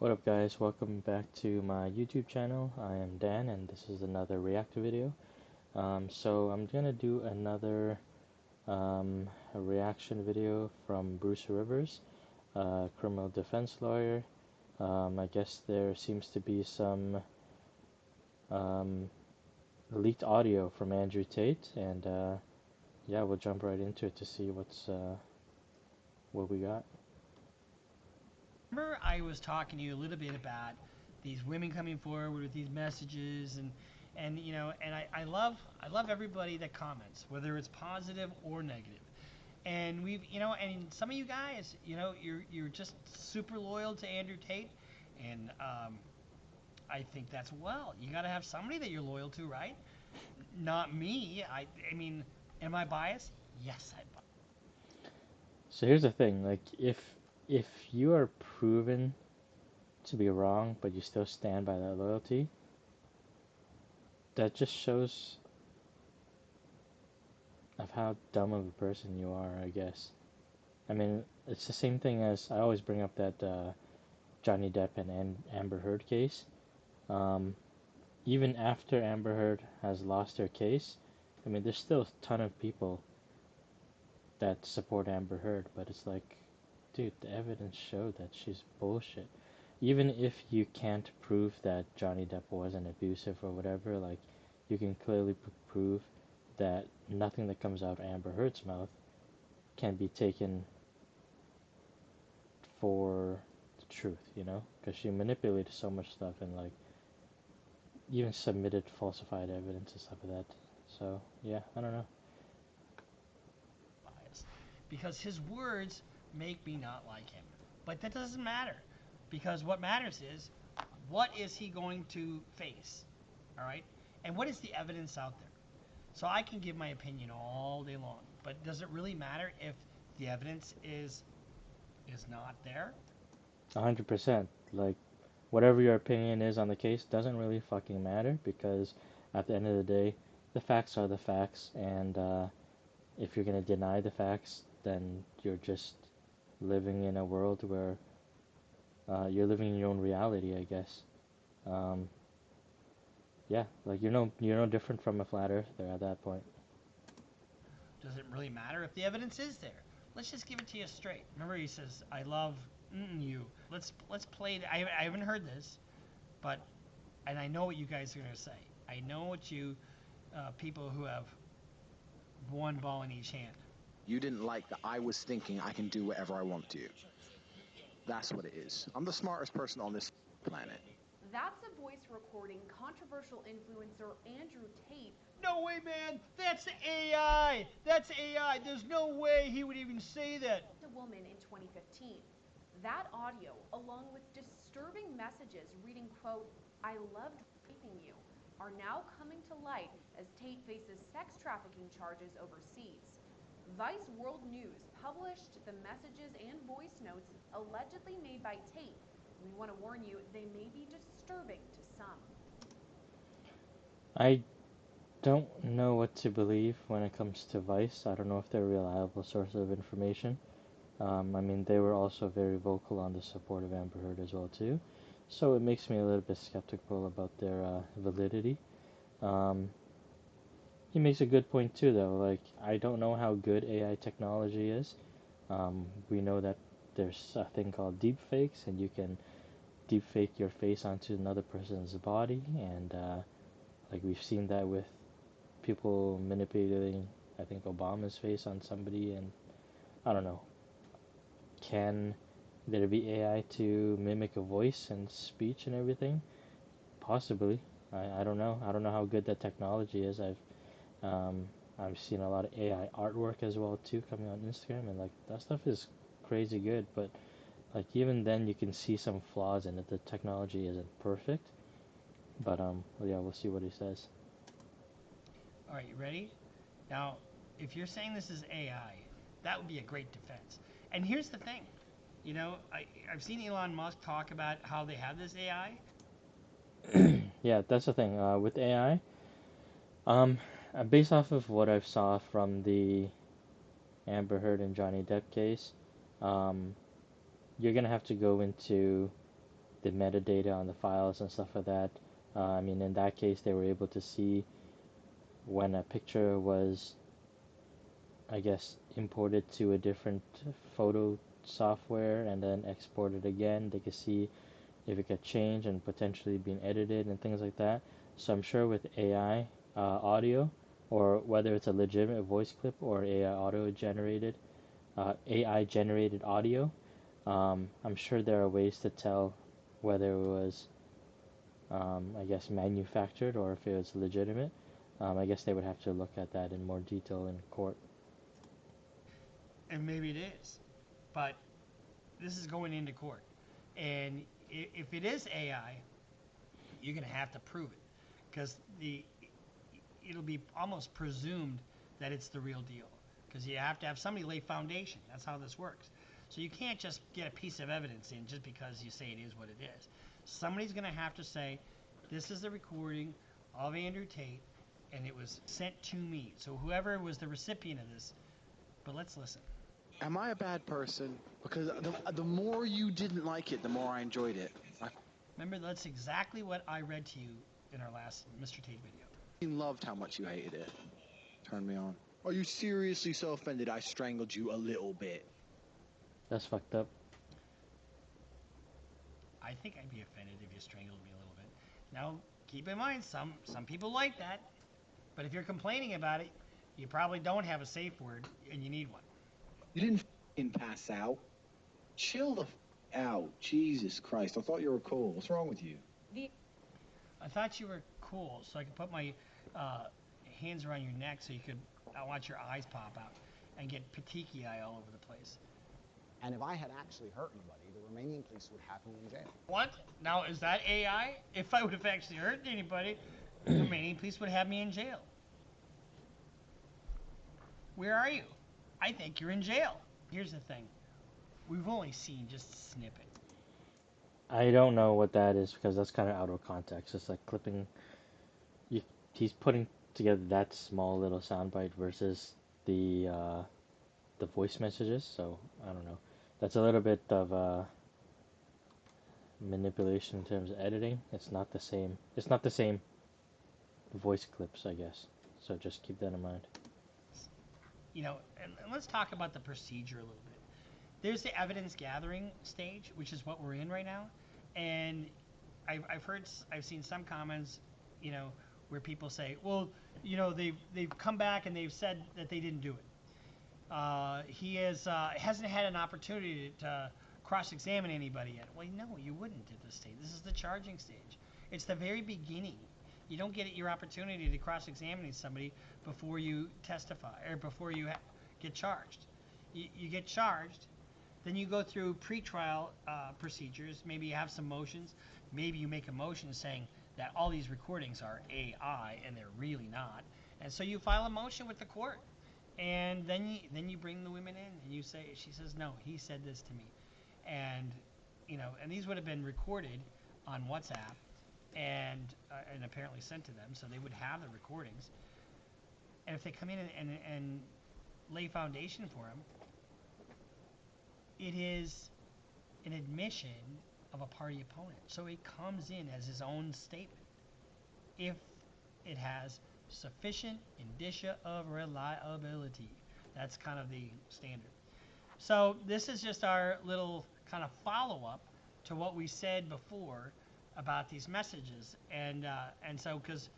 What up guys, welcome back to my YouTube channel. I am Dan and this is another react video. So I'm gonna do another a reaction video from Bruce Rivers, criminal defense lawyer. I guess there seems to be some um, leaked audio from Andrew Tate, and yeah, we'll jump right into it to see what we got. Remember, I was talking to you a little bit about these women coming forward with these messages, and I love everybody that comments, whether it's positive or negative. And and some of you guys, you're just super loyal to Andrew Tate, and I think that's well. You got to have somebody that you're loyal to, right? Not me. I mean, am I biased? Yes, I'm biased. So here's the thing, like if you are proven to be wrong, but you still stand by that loyalty, that just shows of how dumb of a person you are, I guess. I mean, it's the same thing as I always bring up that Johnny Depp and Amber Heard case. Um, Even after Amber Heard has lost her case, I mean, there's still a ton of people that support Amber Heard, but it's like, dude, the evidence showed that she's bullshit. Even if you can't prove that Johnny Depp wasn't abusive or whatever, like, you can clearly prove that nothing that comes out of Amber Heard's mouth can be taken for the truth, you know? Because she manipulated so much stuff and, like, even submitted falsified evidence and stuff like that. So, yeah, I don't know. Because his words make me not like him. But that doesn't matter. Because what matters is what is he going to face? All right? And what is the evidence out there? So I can give my opinion all day long, but does it really matter if the evidence is not there? 100%. Like, whatever your opinion is on the case doesn't really fucking matter because at the end of the day, the facts are the facts, and if you're gonna deny the facts, then you're just living in a world where you're living in your own reality, I guess. Um, yeah, like you're no different from a flat earther at that point. Does it really matter if the evidence is there? Let's just give it to you straight. Remember, he says, "I love you." Let's play. I haven't heard this, but and I know what you guys are gonna say. I know what you people who have one ball in each hand. You didn't like that I was thinking I can do whatever I want to. That's what it is. I'm the smartest person on this planet. That's a voice recording controversial influencer Andrew Tate. No way, man. That's AI. That's AI. There's no way he would even say that. A woman in 2015. That audio, along with disturbing messages reading, quote, "I loved raping you," are now coming to light as Tate faces sex trafficking charges overseas. Vice World News published the messages and voice notes allegedly made by Tate. We want to warn you, they may be disturbing to some. I don't know what to believe when it comes to Vice. I don't know if they're a reliable source of information. I mean, they were also very vocal on the support of Amber Heard as well too, so it makes me a little bit skeptical about their validity. Um, he makes a good point too, though. Like, I don't know how good AI technology is. We know that there's a thing called deepfakes, and you can deepfake your face onto another person's body, and like we've seen that with people manipulating, I think, Obama's face on somebody, and I don't know. Can there be AI to mimic a voice and speech and everything? Possibly. I don't know. I don't know how good that technology is. Um, I've seen a lot of AI artwork as well too coming on Instagram, and like that stuff is crazy good. But like even then, you can see some flaws in it. The technology isn't perfect. But well, yeah, we'll see what he says. All right, you ready? Now, if you're saying this is AI, that would be a great defense. And here's the thing. I've seen Elon Musk talk about how they have this AI. Yeah, that's the thing. With AI, um, based off of what I've saw from the Amber Heard and Johnny Depp case, um, you're gonna have to go into the metadata on the files and stuff like that. I mean, in that case, they were able to see when a picture was, I guess, imported to a different photo software and then exported again. They could see if it got changed and potentially being edited and things like that. So I'm sure with AI audio, or whether it's a legitimate voice clip or AI generated audio, I'm sure there are ways to tell whether it was, I guess, manufactured or if it was legitimate. I guess they would have to look at that in more detail in court. And maybe it is, but this is going into court, and if it is AI, you're going to have to prove it, because it'll be almost presumed that it's the real deal, because you have to have somebody lay foundation. That's how this works. So you can't just get a piece of evidence in just because you say it is what it is. Somebody's going to have to say, this is the recording of Andrew Tate, and it was sent to me. So whoever was the recipient of this, but let's listen. Am I a bad person? Because the more you didn't like it, the more I enjoyed it. I Remember, that's exactly what I read to you in our last Mr. Tate video. loved how much you hated it. Turned me on. Are you seriously so offended I strangled you a little bit? That's fucked up. I think I'd be offended if you strangled me a little bit. Now, keep in mind, some people like that, but if you're complaining about it, you probably don't have a safe word, and you need one. You didn't f***ing pass out. Chill the f*** out. Jesus Christ. I thought you were cool. What's wrong with you? I thought you were cool, so I could put my hands around your neck so you could watch your eyes pop out and get petechiae all over the place. And if I had actually hurt anybody, the Romanian police would have me in jail. What? Now, is that AI? If I would have actually hurt anybody, the Romanian police would have me in jail. Where are you? I think you're in jail. Here's the thing. We've only seen just a snippet. I don't know what that is because that's kind of out of context. It's like clipping. He's putting together that small little soundbite versus the voice messages. So I don't know. That's a little bit of manipulation in terms of editing. It's not the same. It's not the same voice clips, I guess. So just keep that in mind. And let's talk about the procedure a little bit. There's the evidence gathering stage, which is what we're in right now, and I've seen some comments, where people say, well, they've come back and they've said that they didn't do it. He hasn't had an opportunity to cross-examine anybody yet. Well, no, you wouldn't at this stage. This is the charging stage. It's the very beginning. You don't get your opportunity to cross-examine somebody before you testify or before you get charged. You get charged, then you go through pretrial procedures. Maybe you have some motions. Maybe you make a motion saying that all these recordings are AI and they're really not. And so you file a motion with the court. And then you bring the women in and she says, no, he said this to me. And these would have been recorded on WhatsApp and apparently sent to them, so they would have the recordings. And if they come in and lay foundation for him, it is an admission of a party opponent. So it comes in as his own statement if it has sufficient indicia of reliability. That's kind of the standard. So this is just our little kind of follow-up to what we said before about these messages. And so, because,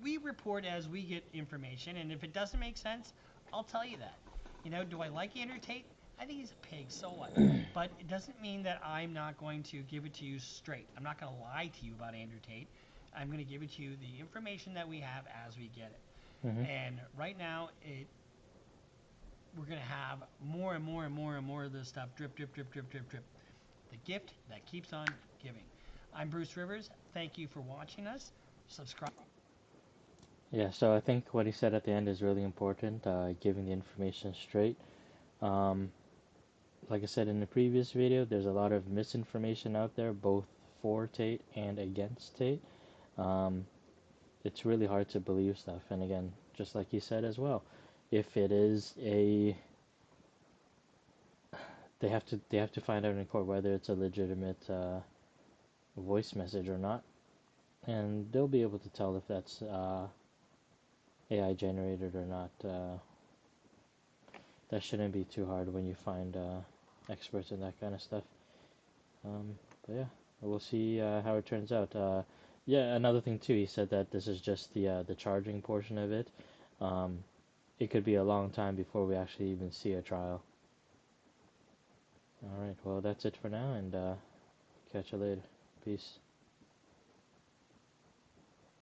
we report as we get information, and if it doesn't make sense, I'll tell you that. Do I like Andrew Tate? I think he's a pig, so what? But it doesn't mean that I'm not going to give it to you straight. I'm not going to lie to you about Andrew Tate. I'm going to give it to you the information that we have as we get it. Mm-hmm. And right now, we're going to have more and more and more and more of this stuff drip, drip, drip, drip, drip, drip. The gift that keeps on giving. I'm Bruce Rivers. Thank you for watching us. Subscribe. Yeah, so I think what he said at the end is really important, giving the information straight. Like I said in the previous video, there's a lot of misinformation out there, both for Tate and against Tate. It's really hard to believe stuff, and again, just like he said as well, if it is they have to find out in court whether it's a legitimate voice message or not, and they'll be able to tell if that's AI generated or not. That shouldn't be too hard when you find experts in that kind of stuff. But yeah, we'll see how it turns out. Yeah, another thing too, he said that this is just the charging portion of it. It could be a long time before we actually even see a trial. All right, well that's it for now, and catch you later. Peace.